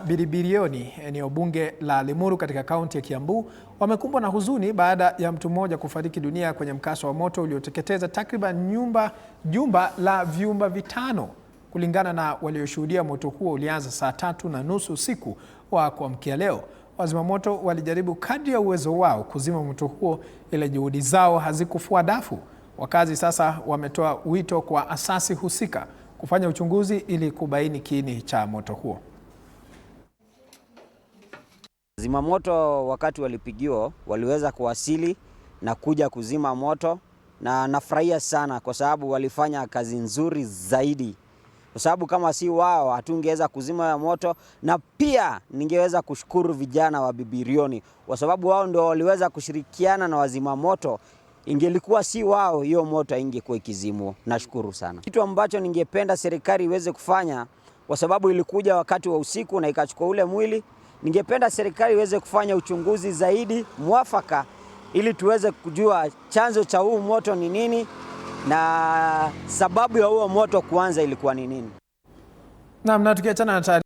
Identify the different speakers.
Speaker 1: Biribirioni, eneo bunge la Limuru katika kaunti ya Kiambu, wamekumbwa na huzuni baada ya mtu mmoja kufariki dunia kwenye mkasa wa moto ulioteketeza takriban jumba la vyumba vitano. Kulingana na walioshuhudia, moto huo ulianza saa 3:30 usiku wa kuamkia leo. Wazima moto walijaribu kadri ya uwezo wao kuzima moto huo, ila juhudi zao hazikufua dafu. Wakazi sasa wametoa wito kwa asasi husika kufanya uchunguzi ili kubaini kiini cha moto huo.
Speaker 2: Zimamoto wakati walipigiwa waliweza kuwasili na kuja kuzima moto, na nafurahia sana kwa sababu walifanya kazi nzuri zaidi, kwa sababu kama si wao hatungeweza kuzima moto. Na pia ningeweza kushukuru vijana wa Biribirioni kwa sababu wao ndio waliweza kushirikiana na wazima moto. Ingelikuwa si wao, hiyo moto haingekuwa ikizimwa. Nashukuru sana. Kitu ambacho ningependa serikali iweze kufanya, kwa sababu ilikuja wakati wa usiku na ikachukua ule mwili, ningependa serikali iweze kufanya uchunguzi zaidi mwafaka ili tuweze kujua chanzo cha huu moto ni nini na sababu ya huo moto kuanza ilikuwa ni nini.
Speaker 1: Na tukiachana na